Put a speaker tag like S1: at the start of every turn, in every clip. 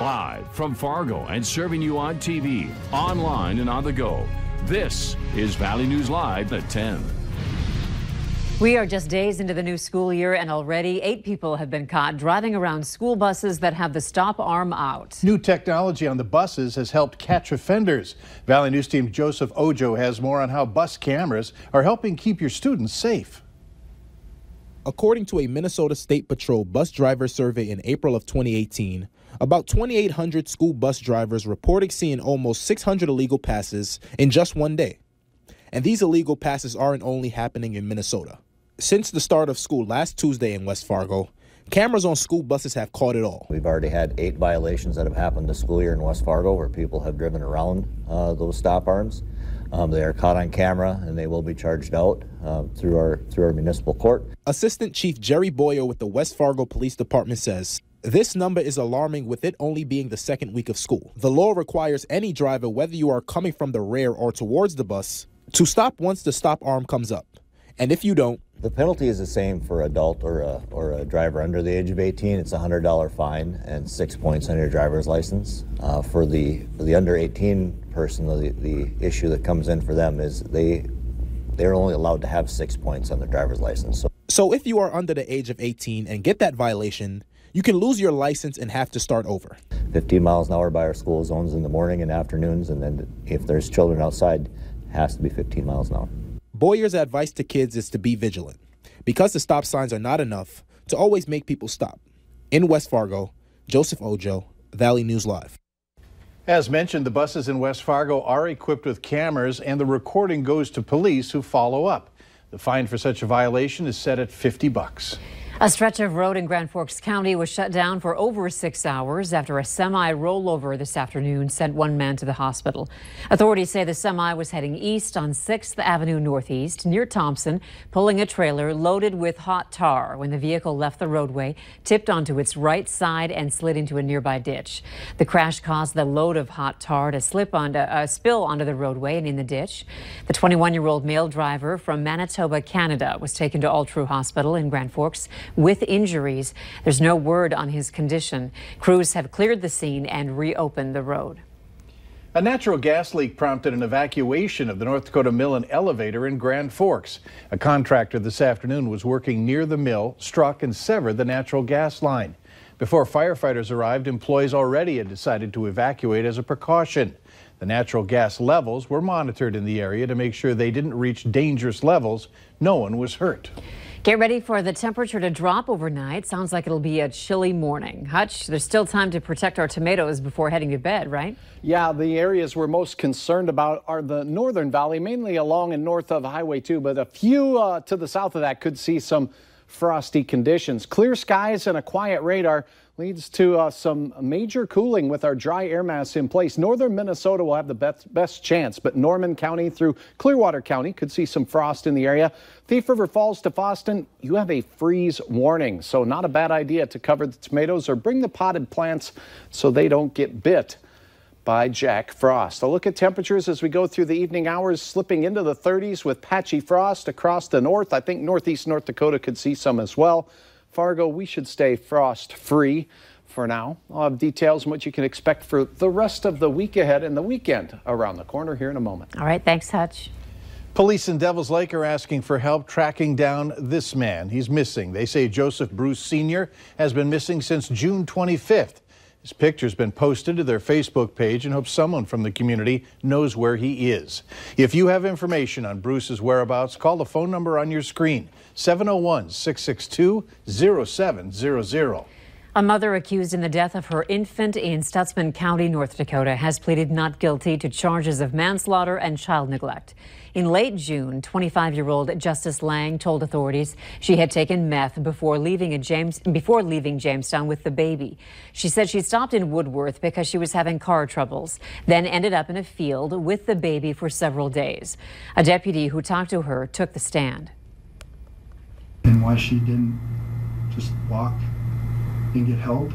S1: Live from Fargo and serving you on TV, online, and on the go. This is Valley News Live at 10.
S2: We are just days into the new school year, and already 8 people have been caught driving around school buses that have the stop arm out.
S3: New technology on the buses has helped catch offenders. Valley News team Joseph Ojo has more on how bus cameras are helping keep your students safe.
S4: According to a Minnesota State Patrol bus driver survey in April of 2018, about 2,800 school bus drivers reported seeing almost 600 illegal passes in just one day. And these illegal passes aren't only happening in Minnesota. Since the start of school last Tuesday in West Fargo, cameras on school buses have caught it all.
S5: We've already had 8 violations that have happened this school year in West Fargo where people have driven around those stop arms. They are caught on camera and they will be charged out through our municipal court. Assistant Chief Jerry Boyer with the West Fargo Police Department says this number is alarming, with it only being the second week of school. The law requires any driver, whether you are coming from the rear or towards the bus, to stop once the stop arm comes up. And if you don't, the penalty is the same for adult or a driver under the age of 18. It's a $100 fine and 6 points on your driver's license. For the under 18 person, the issue that comes in for them is they're only allowed to have 6 points on their driver's license. So if you are under the age of 18 and get that violation, you can lose your license and have to start over. 15 miles an hour by our school zones in the morning and afternoons, and then if there's children outside, it has to be 15 miles an hour. Boyer's advice to kids is to be vigilant, because the stop signs are not enough to always make people stop. In West Fargo, Joseph Ojo, Valley News Live.
S3: As mentioned, the buses in West Fargo are equipped with cameras, and the recording goes to police who follow up. The fine for such a violation is set at $50.
S2: A stretch of road in Grand Forks County was shut down for over 6 hours after a semi rollover this afternoon sent one man to the hospital. Authorities say the semi was heading east on 6th Avenue Northeast near Thompson, pulling a trailer loaded with hot tar when the vehicle left the roadway, tipped onto its right side and slid into a nearby ditch. The crash caused the load of hot tar to spill onto the roadway and in the ditch. The 21-year-old male driver from Manitoba, Canada, was taken to All True Hospital in Grand Forks with injuries. There's no word on his condition. Crews have cleared the scene and reopened the road.
S3: A natural gas leak prompted an evacuation of the North Dakota Mill and Elevator in Grand Forks. A contractor this afternoon was working near the mill, struck and severed the natural gas line. Before firefighters arrived, employees already had decided to evacuate as a precaution. The natural gas levels were monitored in the area to make sure they didn't reach dangerous levels. No one was hurt.
S2: Get ready for the temperature to drop overnight. Sounds like it'll be a chilly morning. Hutch, there's still time to protect our tomatoes before heading to bed, right?
S6: Yeah, the areas we're most concerned about are the northern valley, mainly along and north of Highway 2, but a few to the south of that could see some frosty conditions. Clear skies and a quiet radar leads to some major cooling with our dry air mass in place. Northern Minnesota will have the best chance, but Norman County through Clearwater County could see some frost in the area. Thief River Falls to Fosston, you have a freeze warning, so not a bad idea to cover the tomatoes or bring the potted plants so they don't get bit by Jack Frost. A look at temperatures as we go through the evening hours, slipping into the 30s with patchy frost across the north. I think northeast North Dakota could see some as well. Fargo, we should stay frost-free for now. I'll have details on what you can expect for the rest of the week ahead and the weekend around the corner here in a moment.
S2: All right, thanks, Hutch.
S3: Police in Devils Lake are asking for help tracking down this man. He's missing. They say Joseph Bruce Sr. has been missing since June 25th. His picture's been posted to their Facebook page and hope someone from the community knows where he is. If you have information on Bruce's whereabouts, call the phone number on your screen, 701-662-0700.
S2: A mother accused in the death of her infant in Stutsman County, North Dakota, has pleaded not guilty to charges of manslaughter and child neglect. In late June, 25-year-old Justice Lang told authorities she had taken meth before leaving Jamestown with the baby. She said she stopped in Woodworth because she was having car troubles, then ended up in a field with the baby for several days. A deputy who talked to her took the stand.
S7: And why she didn't just walk and get help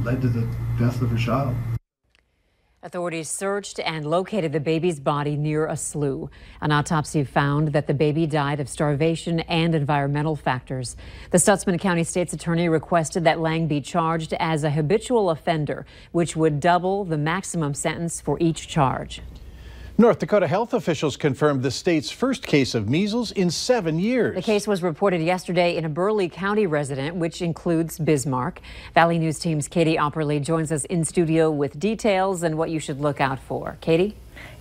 S7: led to the death of her child.
S2: Authorities searched and located the baby's body near a slough. An autopsy found that the baby died of starvation and environmental factors. The Stutsman County State's Attorney requested that Lang be charged as a habitual offender, which would double the maximum sentence for each charge.
S3: North Dakota health officials confirmed the state's first case of measles in 7 years.
S2: The case was reported yesterday in a Burleigh County resident, which includes Bismarck. Valley News Team's Katie Opperly joins us in studio with details and what you should look out for. Katie?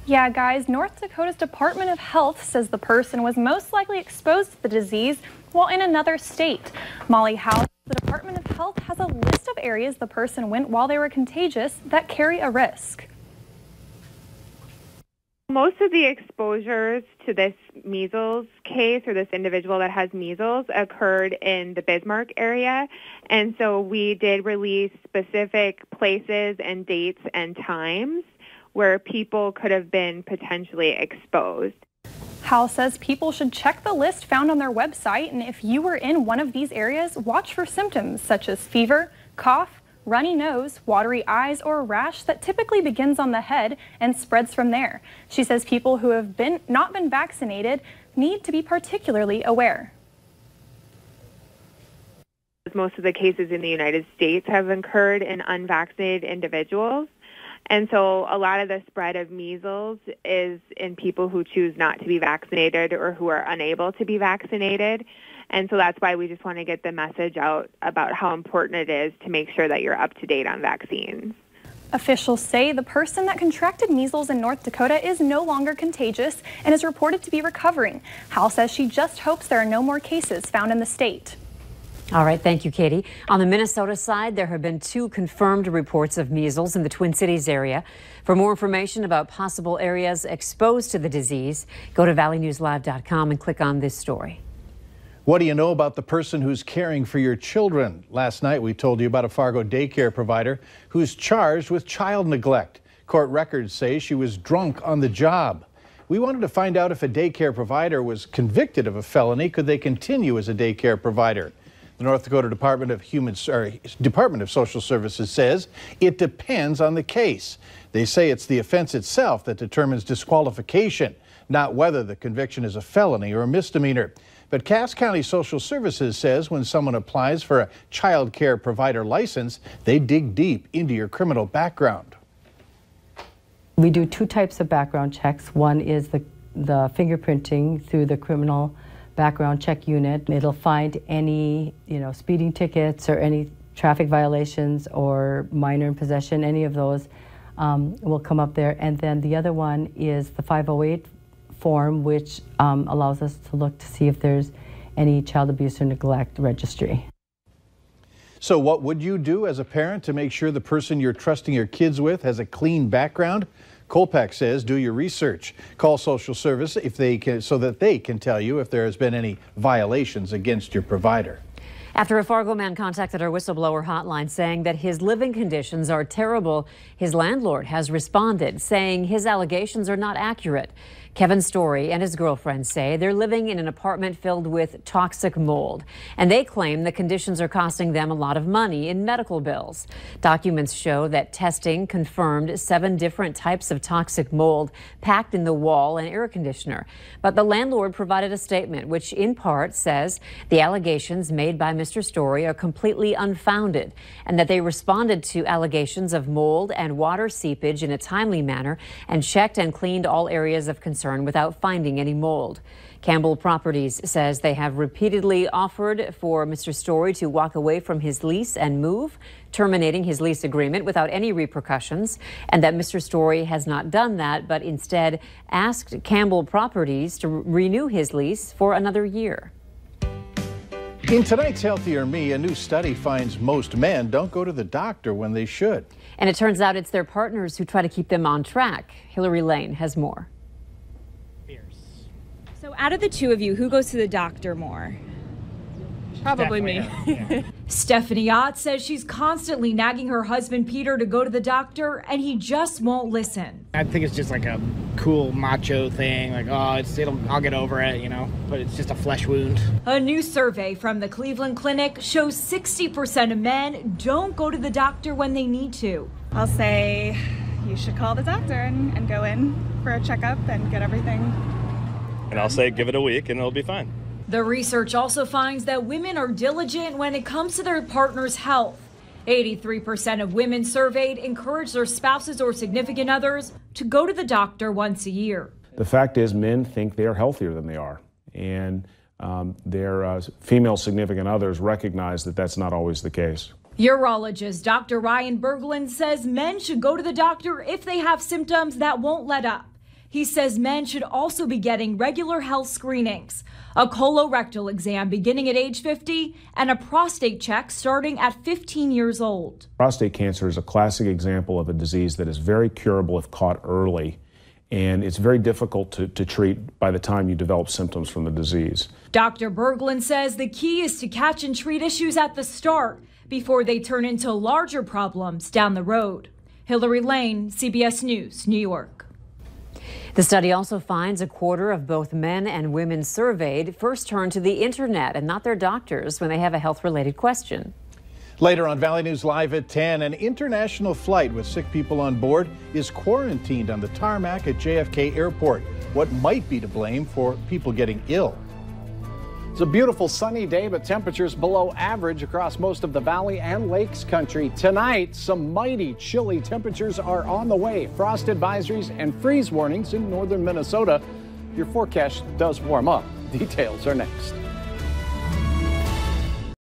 S8: Yeah, guys, North Dakota's Department of Health says the person was most likely exposed to the disease while in another state. Molly Howe, the Department of Health has a list of areas the person went while they were contagious that carry a risk.
S9: Most of the exposures to this measles case, or this individual that has measles, occurred in the Bismarck area. And so we did release specific places and dates and times where people could have been potentially exposed.
S8: Hal says people should check the list found on their website, and if you were in one of these areas, watch for symptoms such as fever, cough, runny nose, watery eyes, or a rash that typically begins on the head and spreads from there. She says people who have not been vaccinated need to be particularly aware.
S9: Most of the cases in the United States have occurred in unvaccinated individuals. And so a lot of the spread of measles is in people who choose not to be vaccinated or who are unable to be vaccinated. And so that's why we just want to get the message out about how important it is to make sure that you're up to date on vaccines.
S8: Officials say the person that contracted measles in North Dakota is no longer contagious and is reported to be recovering. Hal says she just hopes there are no more cases found in the state.
S2: All right, thank you, Katie. On the Minnesota side, there have been 2 confirmed reports of measles in the Twin Cities area. For more information about possible areas exposed to the disease, go to valleynewslive.com and click on this story.
S3: What do you know about the person who's caring for your children? Last night we told you about a Fargo daycare provider who's charged with child neglect. Court records say she was drunk on the job. We wanted to find out if a daycare provider was convicted of a felony, could they continue as a daycare provider? The North Dakota Department of Social Services says it depends on the case. They say it's the offense itself that determines disqualification, not whether the conviction is a felony or a misdemeanor. But Cass County Social Services says when someone applies for a child care provider license, they dig deep into your criminal background.
S10: We do 2 types of background checks. One is the fingerprinting through the criminal background check unit. It'll find any, speeding tickets or any traffic violations or minor in possession, any of those will come up there. And then the other one is the 508 form, which allows us to look to see if there's any child abuse or neglect registry.
S3: So what would you do as a parent to make sure the person you're trusting your kids with has a clean background? Colpack says do your research. Call social service so that they can tell you if there has been any violations against your provider.
S2: After a Fargo man contacted our whistleblower hotline saying that his living conditions are terrible, his landlord has responded, saying his allegations are not accurate. Kevin Story and his girlfriend say they're living in an apartment filled with toxic mold, and they claim the conditions are costing them a lot of money in medical bills. Documents show that testing confirmed 7 different types of toxic mold packed in the wall and air conditioner. But the landlord provided a statement which in part says the allegations made by Mr. Story are completely unfounded and that they responded to allegations of mold and water seepage in a timely manner and checked and cleaned all areas of concern without finding any mold. Campbell Properties says they have repeatedly offered for Mr. Story to walk away from his lease and move, terminating his lease agreement without any repercussions, and that Mr. Story has not done that, but instead asked Campbell Properties to renew his lease for another year.
S3: In tonight's Healthier Me, a new study finds most men don't go to the doctor when they should.
S2: And it turns out it's their partners who try to keep them on track. Hillary Lane has more.
S11: So out of the 2 of you, who goes to the doctor more?
S12: Probably me.
S11: Yeah. Stephanie Ott says she's constantly nagging her husband Peter to go to the doctor, and he just won't listen.
S12: I think it's just like a cool macho thing, like, I'll get over it, but it's just a flesh wound.
S11: A new survey from the Cleveland Clinic shows 60% of men don't go to the doctor when they need to.
S13: I'll say you should call the doctor and go in for a checkup and get everything.
S14: And I'll say give it a week and it'll be fine.
S11: The research also finds that women are diligent when it comes to their partner's health. 83% of women surveyed encourage their spouses or significant others to go to the doctor once a year.
S15: The fact is, men think they are healthier than they are, and their female significant others recognize that that's not always the case.
S11: Urologist Dr. Ryan Berglund says men should go to the doctor if they have symptoms that won't let up. He says men should also be getting regular health screenings, a colorectal exam beginning at age 50, and a prostate check starting at 15 years old.
S15: Prostate cancer is a classic example of a disease that is very curable if caught early, and it's very difficult to treat by the time you develop symptoms from the disease.
S11: Dr. Berglund says the key is to catch and treat issues at the start before they turn into larger problems down the road. Hillary Lane, CBS News, New York.
S2: The study also finds a quarter of both men and women surveyed first turn to the internet and not their doctors when they have a health-related question.
S3: Later on Valley News Live at 10, an international flight with sick people on board is quarantined on the tarmac at JFK Airport. What might be to blame for people getting ill?
S6: It's a beautiful sunny day, but temperatures below average across most of the valley and lakes country. Tonight, some mighty chilly temperatures are on the way. Frost advisories and freeze warnings in northern Minnesota. Your forecast does warm up. Details are next.